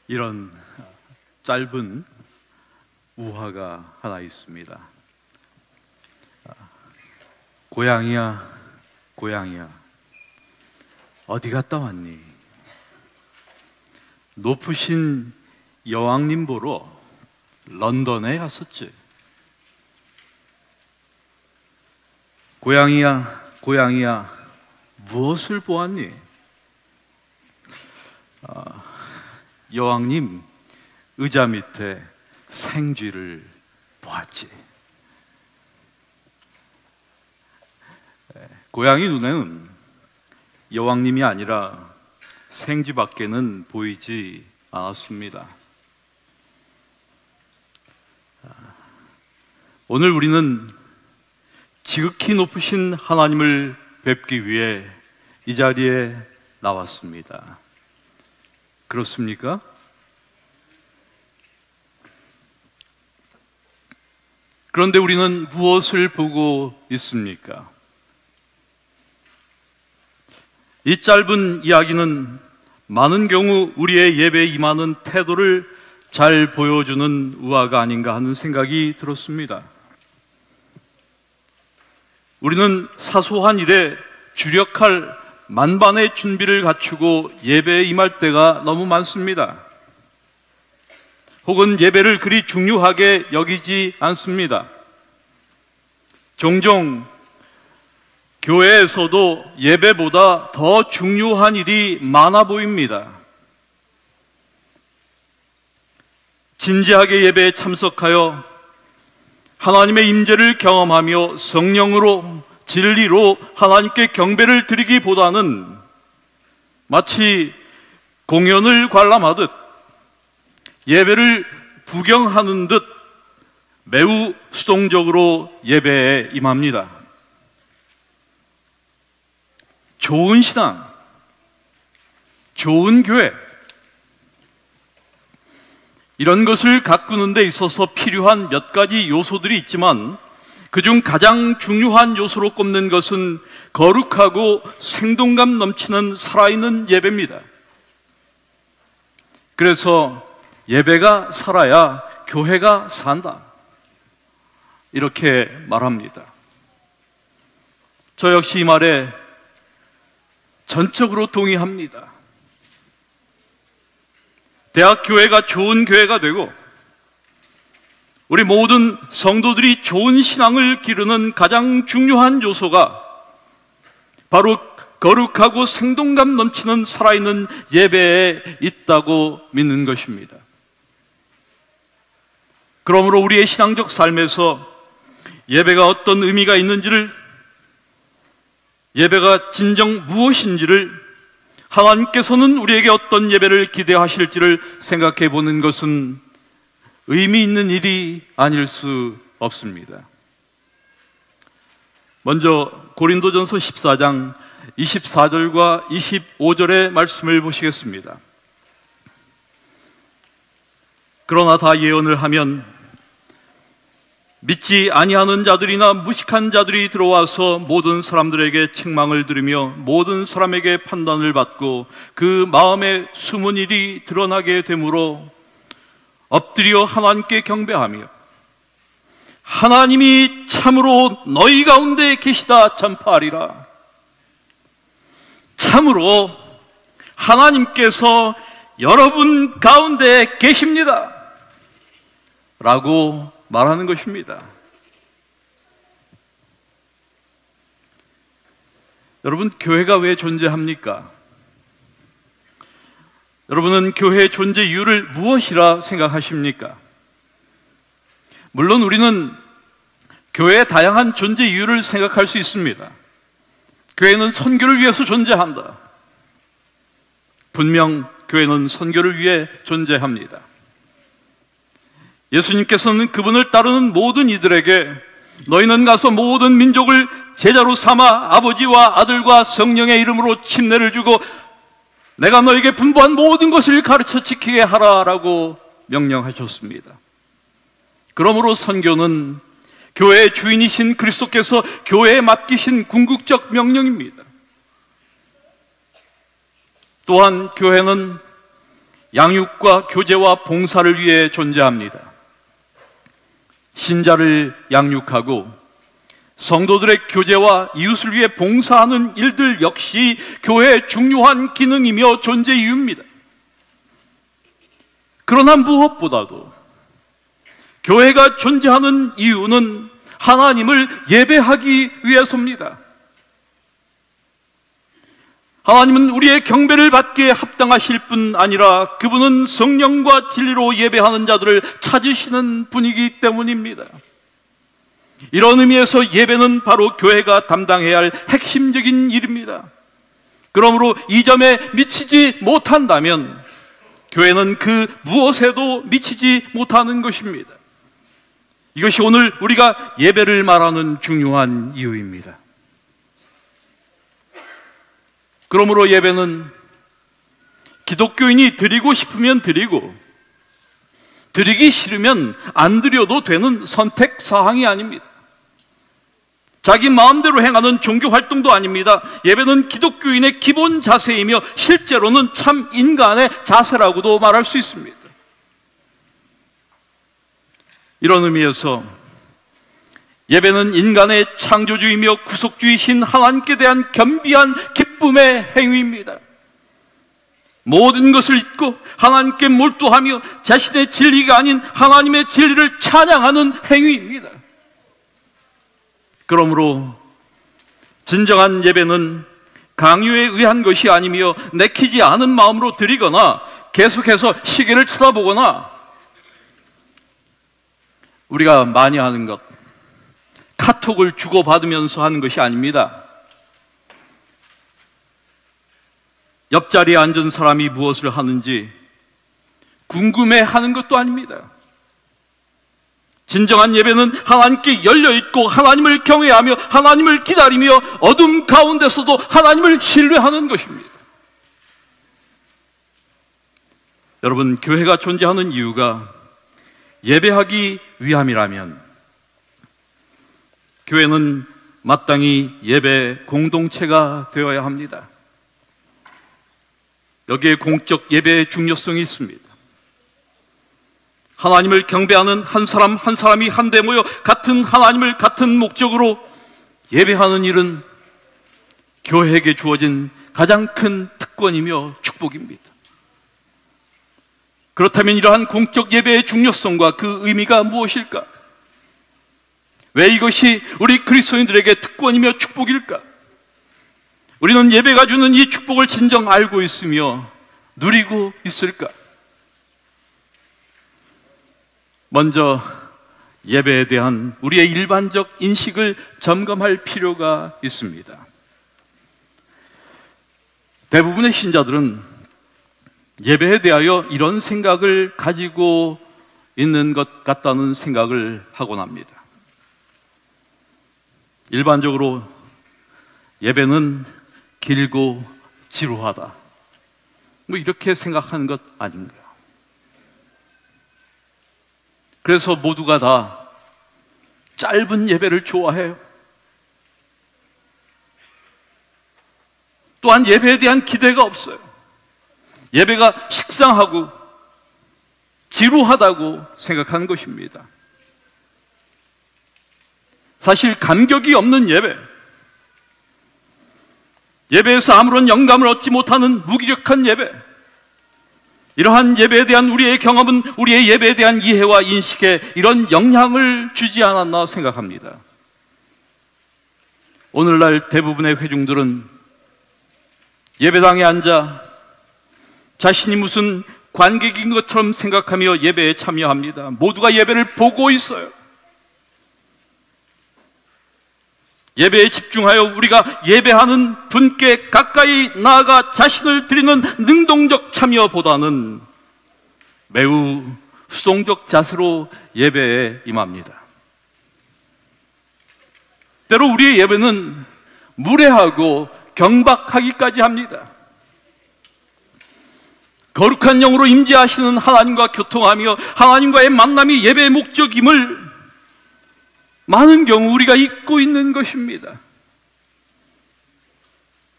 이런 짧은 우화가 하나 있습니다. 고양이야, 고양이야, 어디 갔다 왔니? 높으신 여왕님 보러 런던에 갔었지. 고양이야, 고양이야, 무엇을 보았니? 여왕님 의자 밑에 생쥐를 보았지. 고양이 눈에는 여왕님이 아니라 생쥐밖에는 보이지 않았습니다. 오늘 우리는 지극히 높으신 하나님을 뵙기 위해 이 자리에 나왔습니다. 그렇습니까? 그런데 우리는 무엇을 보고 있습니까? 이 짧은 이야기는 많은 경우 우리의 예배에 임하는 태도를 잘 보여주는 우화가 아닌가 하는 생각이 들었습니다. 우리는 사소한 일에 주력할 만반의 준비를 갖추고 예배에 임할 때가 너무 많습니다. 혹은 예배를 그리 중요하게 여기지 않습니다. 종종 교회에서도 예배보다 더 중요한 일이 많아 보입니다. 진지하게 예배에 참석하여 하나님의 임재를 경험하며 성령으로 진리로 하나님께 경배를 드리기보다는 마치 공연을 관람하듯 예배를 구경하는 듯 매우 수동적으로 예배에 임합니다. 좋은 신앙, 좋은 교회, 이런 것을 가꾸는 데 있어서 필요한 몇 가지 요소들이 있지만 그중 가장 중요한 요소로 꼽는 것은 거룩하고 생동감 넘치는 살아있는 예배입니다. 그래서 예배가 살아야 교회가 산다, 이렇게 말합니다. 저 역시 이 말에 전적으로 동의합니다. 대학교회가 좋은 교회가 되고 우리 모든 성도들이 좋은 신앙을 기르는 가장 중요한 요소가 바로 거룩하고 생동감 넘치는 살아있는 예배에 있다고 믿는 것입니다. 그러므로 우리의 신앙적 삶에서 예배가 어떤 의미가 있는지를, 예배가 진정 무엇인지를, 하나님께서는 우리에게 어떤 예배를 기대하실지를 생각해 보는 것은 의미 있는 일이 아닐 수 없습니다. 먼저 고린도전서 14장 24절과 25절의 말씀을 보시겠습니다. 그러나 다 예언을 하면 믿지 아니하는 자들이나 무식한 자들이 들어와서 모든 사람들에게 책망을 들으며 모든 사람에게 판단을 받고 그 마음에 숨은 일이 드러나게 되므로 엎드려 하나님께 경배하며 하나님이 참으로 너희 가운데 계시다 전파하리라. 참으로 하나님께서 여러분 가운데 계십니다 라고 말하는 것입니다. 여러분, 교회가 왜 존재합니까? 여러분은 교회의 존재 이유를 무엇이라 생각하십니까? 물론 우리는 교회의 다양한 존재 이유를 생각할 수 있습니다. 교회는 선교를 위해서 존재한다. 분명 교회는 선교를 위해 존재합니다. 예수님께서는 그분을 따르는 모든 이들에게 너희는 가서 모든 민족을 제자로 삼아 아버지와 아들과 성령의 이름으로 침례를 주고 내가 너에게 분부한 모든 것을 가르쳐 지키게 하라라고 명령하셨습니다. 그러므로 선교는 교회의 주인이신 그리스도께서 교회에 맡기신 궁극적 명령입니다. 또한 교회는 양육과 교제와 봉사를 위해 존재합니다. 신자를 양육하고 성도들의 교제와 이웃을 위해 봉사하는 일들 역시 교회의 중요한 기능이며 존재 이유입니다. 그러나 무엇보다도 교회가 존재하는 이유는 하나님을 예배하기 위해서입니다. 하나님은 우리의 경배를 받기에 합당하실 뿐 아니라 그분은 성령과 진리로 예배하는 자들을 찾으시는 분이기 때문입니다. 이런 의미에서 예배는 바로 교회가 담당해야 할 핵심적인 일입니다. 그러므로 이 점에 미치지 못한다면 교회는 그 무엇에도 미치지 못하는 것입니다. 이것이 오늘 우리가 예배를 말하는 중요한 이유입니다. 그러므로 예배는 기독교인이 드리고 싶으면 드리고 드리기 싫으면 안 드려도 되는 선택사항이 아닙니다. 자기 마음대로 행하는 종교 활동도 아닙니다. 예배는 기독교인의 기본 자세이며 실제로는 참 인간의 자세라고도 말할 수 있습니다. 이런 의미에서 예배는 인간의 창조주이며 구속주이신 하나님께 대한 겸비한 기쁨의 행위입니다. 모든 것을 잊고 하나님께 몰두하며 자신의 진리가 아닌 하나님의 진리를 찬양하는 행위입니다. 그러므로 진정한 예배는 강요에 의한 것이 아니며 내키지 않은 마음으로 드리거나 계속해서 시계를 쳐다보거나 우리가 많이 하는 것, 카톡을 주고받으면서 하는 것이 아닙니다. 옆자리에 앉은 사람이 무엇을 하는지 궁금해하는 것도 아닙니다. 진정한 예배는 하나님께 열려있고 하나님을 경외하며 하나님을 기다리며 어둠 가운데서도 하나님을 신뢰하는 것입니다. 여러분, 교회가 존재하는 이유가 예배하기 위함이라면 교회는 마땅히 예배 공동체가 되어야 합니다. 여기에 공적 예배의 중요성이 있습니다. 하나님을 경배하는 한 사람 한 사람이 한데 모여 같은 하나님을 같은 목적으로 예배하는 일은 교회에게 주어진 가장 큰 특권이며 축복입니다. 그렇다면 이러한 공적 예배의 중요성과 그 의미가 무엇일까? 왜 이것이 우리 그리스도인들에게 특권이며 축복일까? 우리는 예배가 주는 이 축복을 진정 알고 있으며 누리고 있을까? 먼저 예배에 대한 우리의 일반적 인식을 점검할 필요가 있습니다. 대부분의 신자들은 예배에 대하여 이런 생각을 가지고 있는 것 같다는 생각을 하곤 합니다. 일반적으로 예배는 길고 지루하다, 뭐 이렇게 생각하는 것 아닌가. 그래서 모두가 다 짧은 예배를 좋아해요. 또한 예배에 대한 기대가 없어요. 예배가 식상하고 지루하다고 생각하는 것입니다. 사실 감격이 없는 예배, 예배에서 아무런 영감을 얻지 못하는 무기력한 예배, 이러한 예배에 대한 우리의 경험은 우리의 예배에 대한 이해와 인식에 이런 영향을 주지 않았나 생각합니다. 오늘날 대부분의 회중들은 예배당에 앉아 자신이 무슨 관객인 것처럼 생각하며 예배에 참여합니다. 모두가 예배를 보고 있어요. 예배에 집중하여 우리가 예배하는 분께 가까이 나아가 자신을 드리는 능동적 참여보다는 매우 수동적 자세로 예배에 임합니다. 때로 우리의 예배는 무례하고 경박하기까지 합니다. 거룩한 영으로 임재하시는 하나님과 교통하며 하나님과의 만남이 예배의 목적임을 많은 경우 우리가 잊고 있는 것입니다.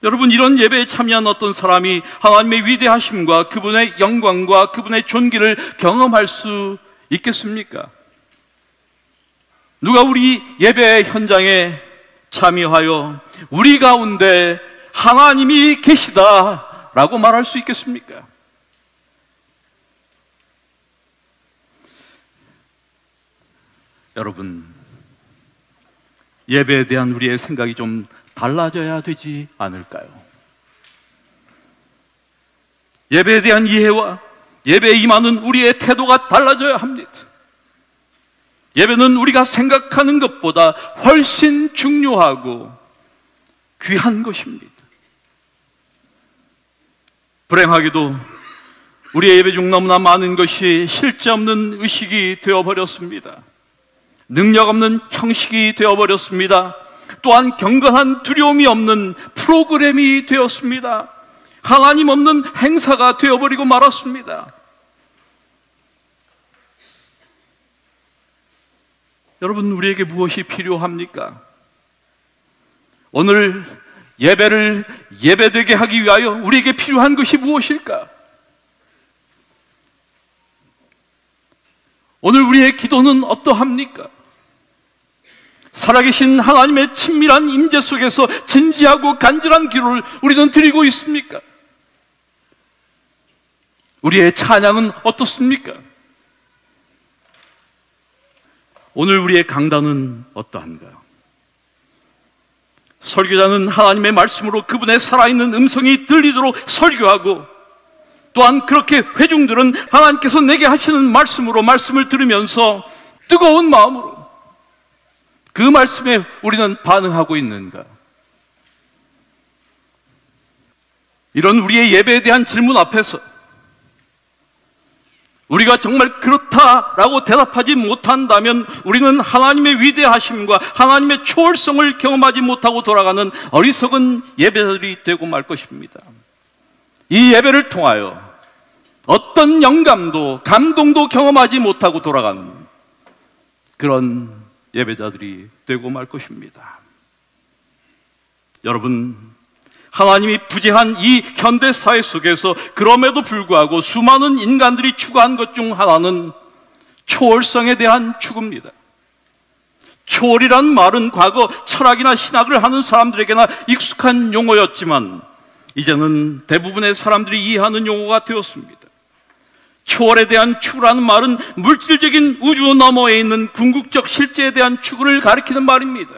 여러분, 이런 예배에 참여한 어떤 사람이 하나님의 위대하심과 그분의 영광과 그분의 존귀를 경험할 수 있겠습니까? 누가 우리 예배 현장에 참여하여 우리 가운데 하나님이 계시다라고 말할 수 있겠습니까? 여러분, 예배에 대한 우리의 생각이 좀 달라져야 되지 않을까요? 예배에 대한 이해와 예배에 임하는 우리의 태도가 달라져야 합니다. 예배는 우리가 생각하는 것보다 훨씬 중요하고 귀한 것입니다. 불행하게도 우리의 예배 중 너무나 많은 것이 실제 없는 의식이 되어버렸습니다. 능력 없는 형식이 되어버렸습니다. 또한 경건한 두려움이 없는 프로그램이 되었습니다. 하나님 없는 행사가 되어버리고 말았습니다. 여러분, 우리에게 무엇이 필요합니까? 오늘 예배를 예배되게 하기 위하여 우리에게 필요한 것이 무엇일까? 오늘 우리의 기도는 어떠합니까? 살아계신 하나님의 친밀한 임재 속에서 진지하고 간절한 기도를 우리는 드리고 있습니까? 우리의 찬양은 어떻습니까? 오늘 우리의 강단은 어떠한가요? 설교자는 하나님의 말씀으로 그분의 살아있는 음성이 들리도록 설교하고, 또한 그렇게 회중들은 하나님께서 내게 하시는 말씀으로 말씀을 들으면서 뜨거운 마음으로 그 말씀에 우리는 반응하고 있는가? 이런 우리의 예배에 대한 질문 앞에서 우리가 정말 그렇다라고 대답하지 못한다면 우리는 하나님의 위대하심과 하나님의 초월성을 경험하지 못하고 돌아가는 어리석은 예배자들이 되고 말 것입니다. 이 예배를 통하여 어떤 영감도 감동도 경험하지 못하고 돌아가는 그런 예배자들이 되고 말 것입니다. 여러분, 하나님이 부재한 이 현대 사회 속에서 그럼에도 불구하고 수많은 인간들이 추구한 것 중 하나는 초월성에 대한 추구입니다. 초월이란 말은 과거 철학이나 신학을 하는 사람들에게나 익숙한 용어였지만 이제는 대부분의 사람들이 이해하는 용어가 되었습니다. 초월에 대한 추구라는 말은 물질적인 우주 너머에 있는 궁극적 실제에 대한 추구를 가리키는 말입니다.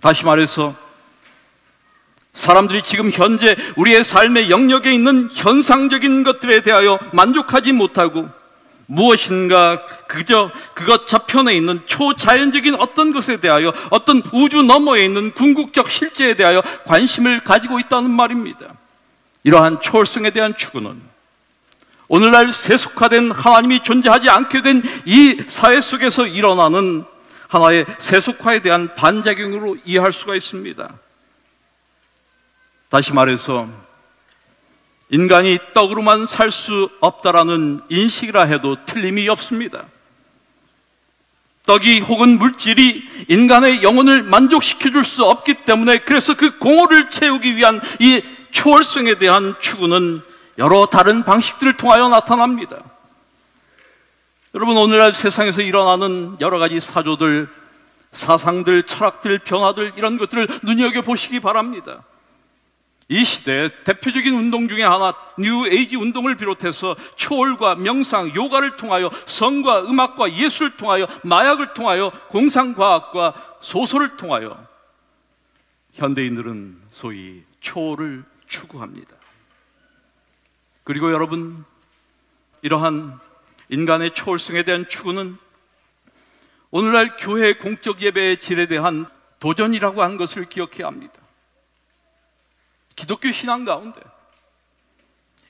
다시 말해서 사람들이 지금 현재 우리의 삶의 영역에 있는 현상적인 것들에 대하여 만족하지 못하고 무엇인가 그저 그것 저편에 있는 초자연적인 어떤 것에 대하여, 어떤 우주 너머에 있는 궁극적 실제에 대하여 관심을 가지고 있다는 말입니다. 이러한 초월성에 대한 추구는 오늘날 세속화된 하나님이 존재하지 않게 된 이 사회 속에서 일어나는 하나의 세속화에 대한 반작용으로 이해할 수가 있습니다. 다시 말해서 인간이 떡으로만 살 수 없다라는 인식이라 해도 틀림이 없습니다. 떡이 혹은 물질이 인간의 영혼을 만족시켜줄 수 없기 때문에, 그래서 그 공허를 채우기 위한 이 초월성에 대한 추구는 여러 다른 방식들을 통하여 나타납니다. 여러분, 오늘날 세상에서 일어나는 여러 가지 사조들, 사상들, 철학들, 변화들, 이런 것들을 눈여겨보시기 바랍니다. 이 시대의 대표적인 운동 중에 하나, 뉴 에이지 운동을 비롯해서 초월과 명상, 요가를 통하여 성과 음악과 예술을 통하여 마약을 통하여 공상과학과 소설을 통하여 현대인들은 소위 초월을 추구합니다. 그리고 여러분, 이러한 인간의 초월성에 대한 추구는 오늘날 교회 공적 예배의 질에 대한 도전이라고 하는 것을 기억해야 합니다. 기독교 신앙 가운데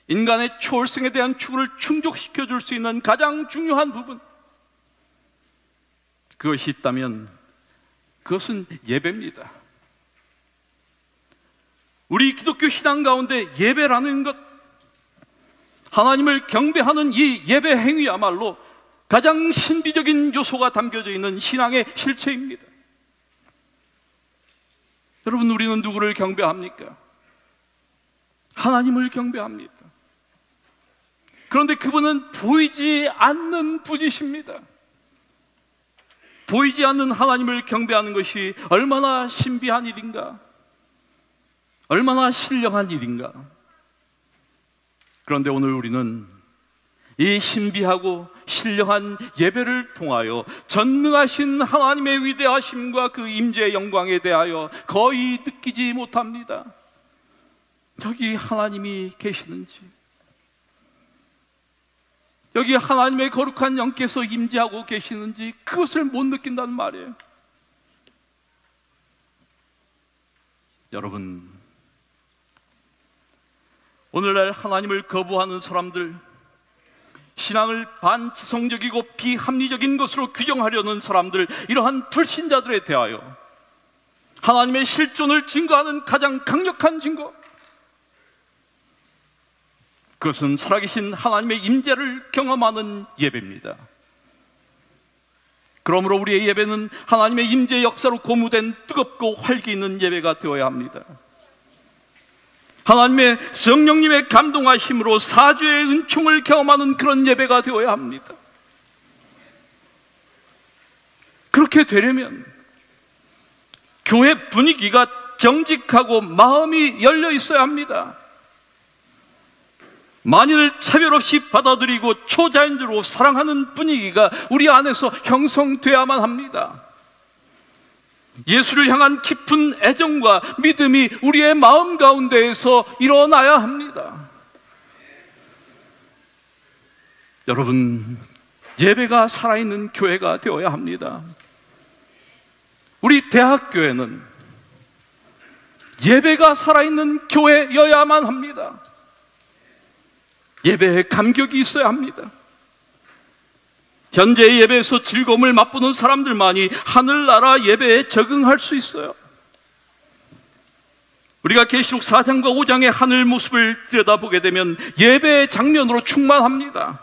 인간의 초월성에 대한 추구를 충족시켜 줄 수 있는 가장 중요한 부분, 그것이 있다면 그것은 예배입니다. 우리 기독교 신앙 가운데 예배라는 것, 하나님을 경배하는 이 예배 행위야말로 가장 신비적인 요소가 담겨져 있는 신앙의 실체입니다. 여러분, 우리는 누구를 경배합니까? 하나님을 경배합니다. 그런데 그분은 보이지 않는 분이십니다. 보이지 않는 하나님을 경배하는 것이 얼마나 신비한 일인가, 얼마나 신령한 일인가. 그런데 오늘 우리는 이 신비하고 신령한 예배를 통하여 전능하신 하나님의 위대하심과 그 임재의 영광에 대하여 거의 느끼지 못합니다. 여기 하나님이 계시는지, 여기 하나님의 거룩한 영께서 임재하고 계시는지 그것을 못 느낀다는 말이에요. 여러분, 오늘날 하나님을 거부하는 사람들, 신앙을 반지성적이고 비합리적인 것으로 규정하려는 사람들, 이러한 불신자들에 대하여 하나님의 실존을 증거하는 가장 강력한 증거, 그것은 살아계신 하나님의 임재를 경험하는 예배입니다. 그러므로 우리의 예배는 하나님의 임재 역사로 고무된 뜨겁고 활기 있는 예배가 되어야 합니다. 하나님의 성령님의 감동하심으로 사주의 은총을 경험하는 그런 예배가 되어야 합니다. 그렇게 되려면 교회 분위기가 정직하고 마음이 열려 있어야 합니다. 만인을 차별 없이 받아들이고 초자연적으로 사랑하는 분위기가 우리 안에서 형성되어야만 합니다. 예수를 향한 깊은 애정과 믿음이 우리의 마음 가운데에서 일어나야 합니다. 여러분, 예배가 살아있는 교회가 되어야 합니다. 우리 대학교회는 예배가 살아있는 교회여야만 합니다. 예배에 감격이 있어야 합니다. 현재의 예배에서 즐거움을 맛보는 사람들만이 하늘나라 예배에 적응할 수 있어요. 우리가 계시록 4장과 5장의 하늘 모습을 들여다보게 되면 예배의 장면으로 충만합니다.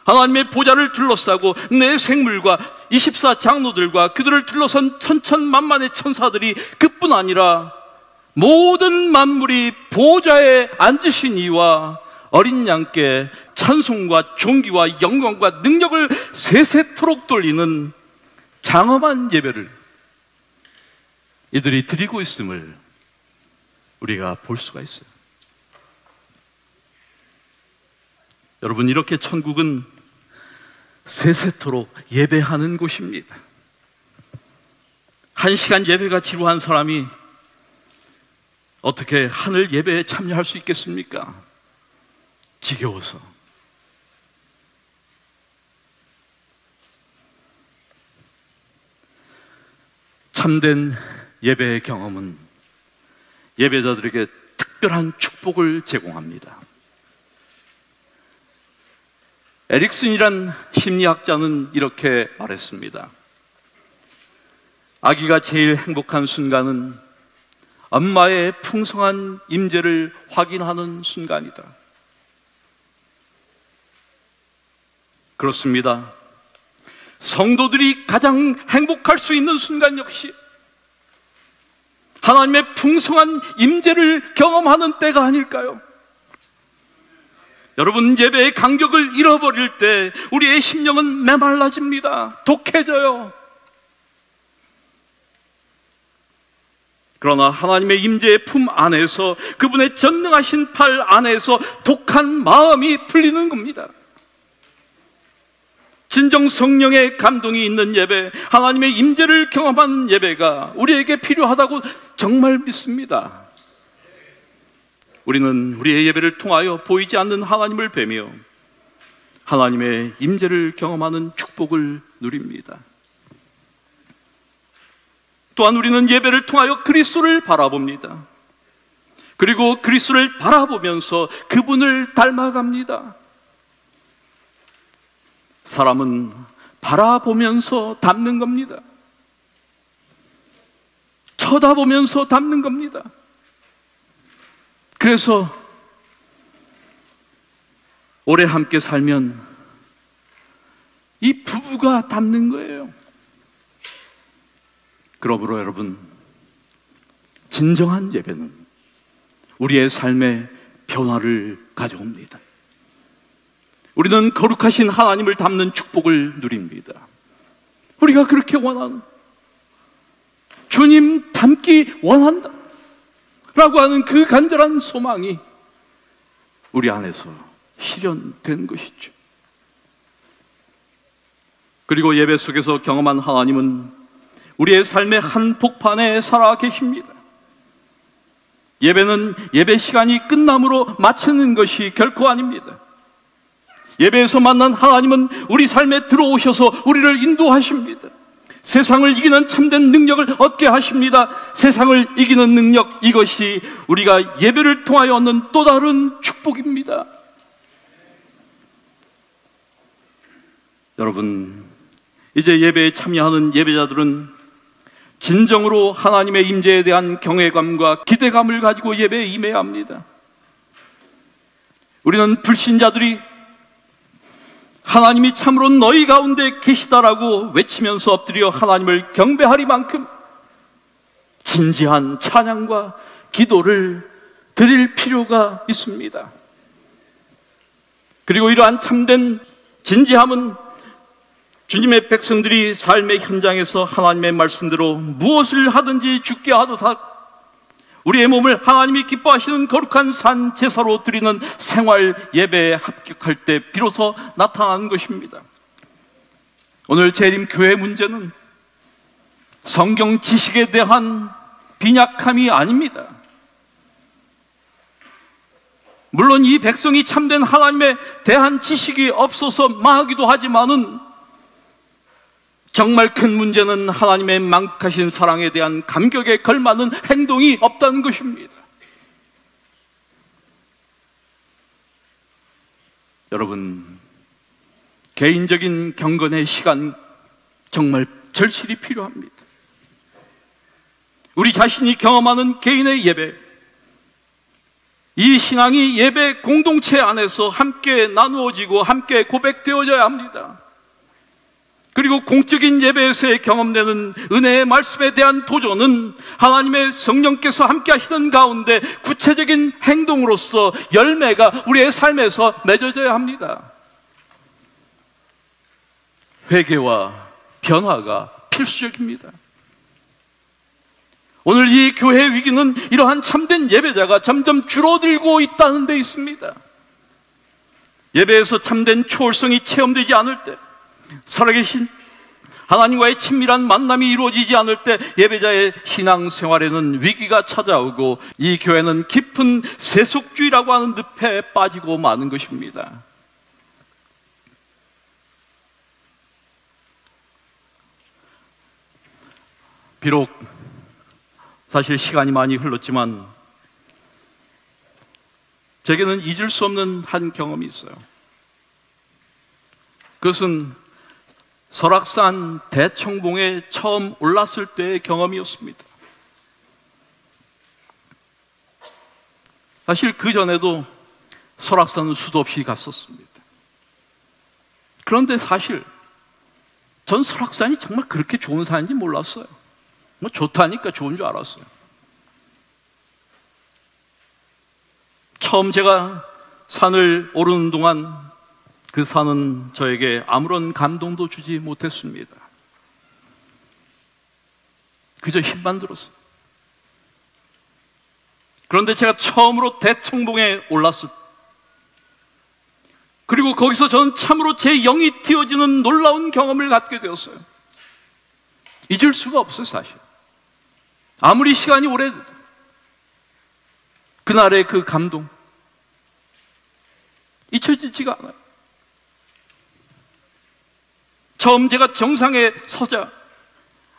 하나님의 보좌를 둘러싸고 내 생물과 24장로들과 그들을 둘러선 천천만만의 천사들이 그뿐 아니라 모든 만물이 보좌에 앉으신 이와 어린 양께 찬송과 존귀와 영광과 능력을 세세토록 돌리는 장엄한 예배를 이들이 드리고 있음을 우리가 볼 수가 있어요. 여러분, 이렇게 천국은 세세토록 예배하는 곳입니다. 1시간 예배가 지루한 사람이 어떻게 하늘 예배에 참여할 수 있겠습니까? 지겨워서. 참된 예배의 경험은 예배자들에게 특별한 축복을 제공합니다. 에릭슨이란 심리학자는 이렇게 말했습니다. 아기가 제일 행복한 순간은 엄마의 풍성한 임재를 확인하는 순간이다. 그렇습니다. 성도들이 가장 행복할 수 있는 순간 역시 하나님의 풍성한 임재를 경험하는 때가 아닐까요? 여러분, 예배의 간격을 잃어버릴 때 우리의 심령은 메말라집니다. 독해져요. 그러나 하나님의 임재의 품 안에서, 그분의 전능하신 팔 안에서 독한 마음이 풀리는 겁니다. 진정 성령의 감동이 있는 예배, 하나님의 임재를 경험하는 예배가 우리에게 필요하다고 정말 믿습니다. 우리는 우리의 예배를 통하여 보이지 않는 하나님을 뵈며 하나님의 임재를 경험하는 축복을 누립니다. 또한 우리는 예배를 통하여 그리스도를 바라봅니다. 그리고 그리스도를 바라보면서 그분을 닮아갑니다. 사람은 바라보면서 닮는 겁니다. 쳐다보면서 닮는 겁니다. 그래서 오래 함께 살면 이 부부가 닮는 거예요. 그러므로 여러분, 진정한 예배는 우리의 삶의 변화를 가져옵니다. 우리는 거룩하신 하나님을 닮는 축복을 누립니다. 우리가 그렇게 원하는, 주님 닮기 원한다 라고 하는 그 간절한 소망이 우리 안에서 실현된 것이죠. 그리고 예배 속에서 경험한 하나님은 우리의 삶의 한복판에 살아 계십니다. 예배는 예배 시간이 끝남으로 마치는 것이 결코 아닙니다. 예배에서 만난 하나님은 우리 삶에 들어오셔서 우리를 인도하십니다. 세상을 이기는 참된 능력을 얻게 하십니다. 세상을 이기는 능력, 이것이 우리가 예배를 통하여 얻는 또 다른 축복입니다. 여러분, 이제 예배에 참여하는 예배자들은 진정으로 하나님의 임재에 대한 경외감과 기대감을 가지고 예배에 임해야 합니다. 우리는 불신자들이 하나님이 참으로 너희 가운데 계시다라고 외치면서 엎드려 하나님을 경배하리만큼 진지한 찬양과 기도를 드릴 필요가 있습니다. 그리고 이러한 참된 진지함은 주님의 백성들이 삶의 현장에서 하나님의 말씀대로 무엇을 하든지 죽게 하듯 우리의 몸을 하나님이 기뻐하시는 거룩한 산 제사로 드리는 생활 예배에 합격할 때 비로소 나타나는 것입니다. 오늘 재림교회 문제는 성경 지식에 대한 빈약함이 아닙니다. 물론 이 백성이 참된 하나님에 대한 지식이 없어서 망하기도 하지만은 정말 큰 문제는 하나님의 만극하신 사랑에 대한 감격에 걸맞는 행동이 없다는 것입니다. 여러분, 개인적인 경건의 시간 정말 절실히 필요합니다. 우리 자신이 경험하는 개인의 예배, 이 신앙이 예배 공동체 안에서 함께 나누어지고 함께 고백되어져야 합니다. 그리고 공적인 예배에서의 경험되는 은혜의 말씀에 대한 도전은 하나님의 성령께서 함께 하시는 가운데 구체적인 행동으로서 열매가 우리의 삶에서 맺어져야 합니다. 회개와 변화가 필수적입니다. 오늘 이 교회 위기는 이러한 참된 예배자가 점점 줄어들고 있다는 데 있습니다. 예배에서 참된 초월성이 체험되지 않을 때, 살아계신 하나님과의 친밀한 만남이 이루어지지 않을 때 예배자의 신앙생활에는 위기가 찾아오고 이 교회는 깊은 세속주의라고 하는 늪에 빠지고 마는 것입니다. 비록 사실 시간이 많이 흘렀지만 제게는 잊을 수 없는 한 경험이 있어요. 그것은 설악산 대청봉에 처음 올랐을 때의 경험이었습니다. 사실 그 전에도 설악산은 수도 없이 갔었습니다. 그런데 사실 전 설악산이 정말 그렇게 좋은 산인지 몰랐어요. 뭐 좋다니까 좋은 줄 알았어요. 처음 제가 산을 오르는 동안 그 산은 저에게 아무런 감동도 주지 못했습니다. 그저 힘만 들었어요. 그런데 제가 처음으로 대청봉에 올랐을 때, 그리고 거기서 저는 참으로 제 영이 튀어지는 놀라운 경험을 갖게 되었어요. 잊을 수가 없어요, 사실. 아무리 시간이 오래돼도 그날의 그 감동 잊혀지지가 않아요. 처음 제가 정상에 서자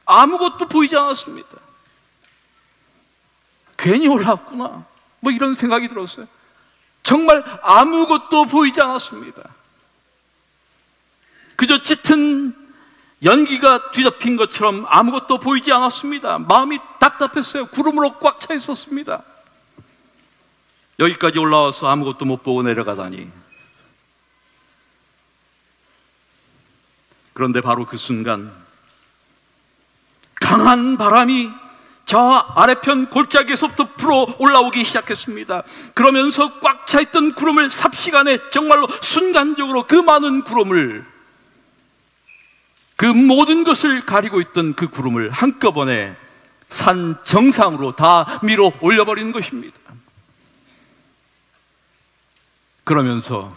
아무것도 보이지 않았습니다. 괜히 올라왔구나, 뭐 이런 생각이 들었어요. 정말 아무것도 보이지 않았습니다. 그저 짙은 연기가 뒤덮인 것처럼 아무것도 보이지 않았습니다. 마음이 답답했어요. 구름으로 꽉 차 있었습니다. 여기까지 올라와서 아무것도 못 보고 내려가다니. 그런데 바로 그 순간 강한 바람이 저 아래편 골짜기에서부터 불어 올라오기 시작했습니다. 그러면서 꽉 차있던 구름을 삽시간에 정말로 순간적으로 그 많은 구름을, 그 모든 것을 가리고 있던 그 구름을 한꺼번에 산 정상으로 다 밀어 올려버리는 것입니다. 그러면서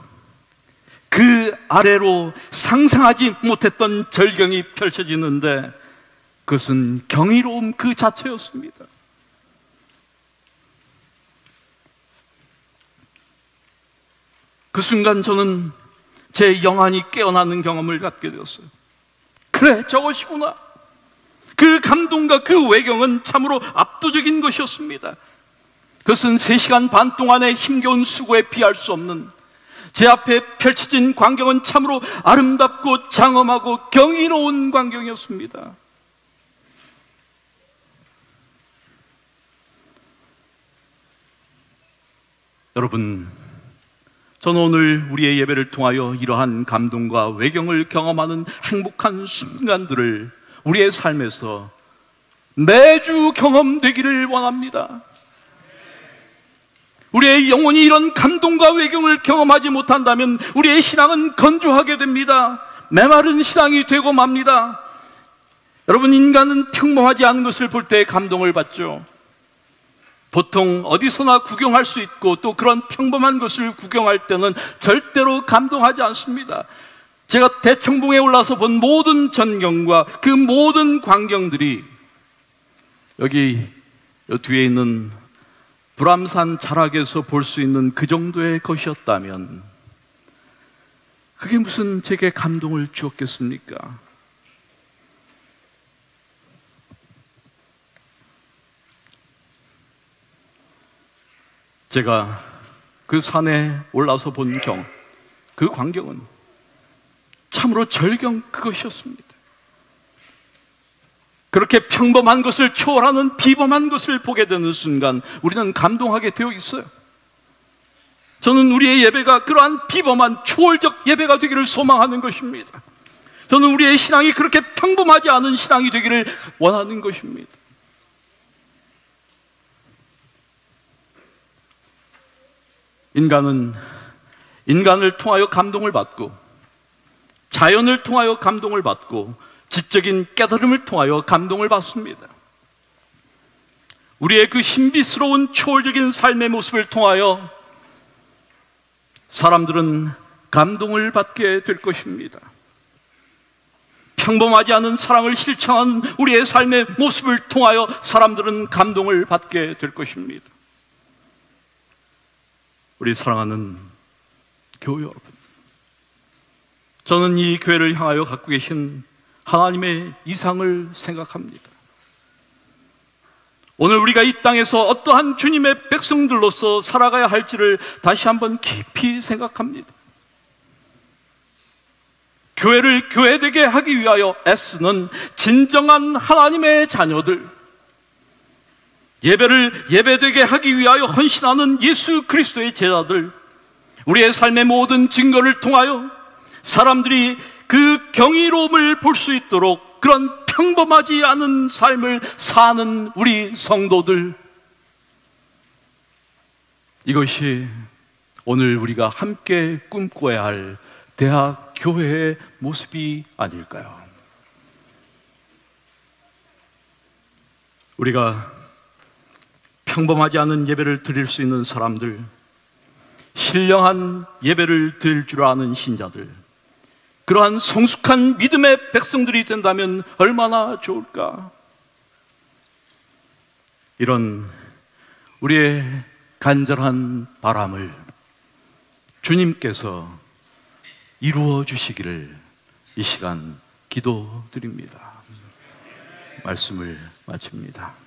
그 아래로 상상하지 못했던 절경이 펼쳐지는데 그것은 경이로움 그 자체였습니다. 그 순간 저는 제 영안이 깨어나는 경험을 갖게 되었어요. 그래, 저것이구나. 그 감동과 그 외경은 참으로 압도적인 것이었습니다. 그것은 3시간 반 동안의 힘겨운 수고에 비할 수 없는, 제 앞에 펼쳐진 광경은 참으로 아름답고 장엄하고 경이로운 광경이었습니다. 여러분, 저는 오늘 우리의 예배를 통하여 이러한 감동과 외경을 경험하는 행복한 순간들을 우리의 삶에서 매주 경험되기를 원합니다. 우리의 영혼이 이런 감동과 외경을 경험하지 못한다면 우리의 신앙은 건조하게 됩니다. 메마른 신앙이 되고 맙니다. 여러분, 인간은 평범하지 않은 것을 볼 때 감동을 받죠. 보통 어디서나 구경할 수 있고 또 그런 평범한 것을 구경할 때는 절대로 감동하지 않습니다. 제가 대청봉에 올라서 본 모든 전경과 그 모든 광경들이 여기 뒤에 있는 불암산 자락에서 볼 수 있는 그 정도의 것이었다면 그게 무슨 제게 감동을 주었겠습니까? 제가 그 산에 올라서 본 그 광경은 참으로 절경 그것이었습니다. 그렇게 평범한 것을 초월하는 비범한 것을 보게 되는 순간 우리는 감동하게 되어 있어요. 저는 우리의 예배가 그러한 비범한 초월적 예배가 되기를 소망하는 것입니다. 저는 우리의 신앙이 그렇게 평범하지 않은 신앙이 되기를 원하는 것입니다. 인간은 인간을 통하여 감동을 받고, 자연을 통하여 감동을 받고, 지적인 깨달음을 통하여 감동을 받습니다. 우리의 그 신비스러운 초월적인 삶의 모습을 통하여 사람들은 감동을 받게 될 것입니다. 평범하지 않은 사랑을 실천하는 우리의 삶의 모습을 통하여 사람들은 감동을 받게 될 것입니다. 우리 사랑하는 교회 여러분, 저는 이 교회를 향하여 갖고 계신 하나님의 이상을 생각합니다. 오늘 우리가 이 땅에서 어떠한 주님의 백성들로서 살아가야 할지를 다시 한번 깊이 생각합니다. 교회를 교회되게 하기 위하여 애쓰는 진정한 하나님의 자녀들, 예배를 예배되게 하기 위하여 헌신하는 예수 그리스도의 제자들, 우리의 삶의 모든 증거를 통하여 사람들이 그 경이로움을 볼 수 있도록 그런 평범하지 않은 삶을 사는 우리 성도들, 이것이 오늘 우리가 함께 꿈꿔야 할 대학 교회의 모습이 아닐까요? 우리가 평범하지 않은 예배를 드릴 수 있는 사람들, 신령한 예배를 드릴 줄 아는 신자들, 그러한 성숙한 믿음의 백성들이 된다면 얼마나 좋을까? 이런 우리의 간절한 바람을 주님께서 이루어 주시기를 이 시간 기도드립니다. 말씀을 마칩니다.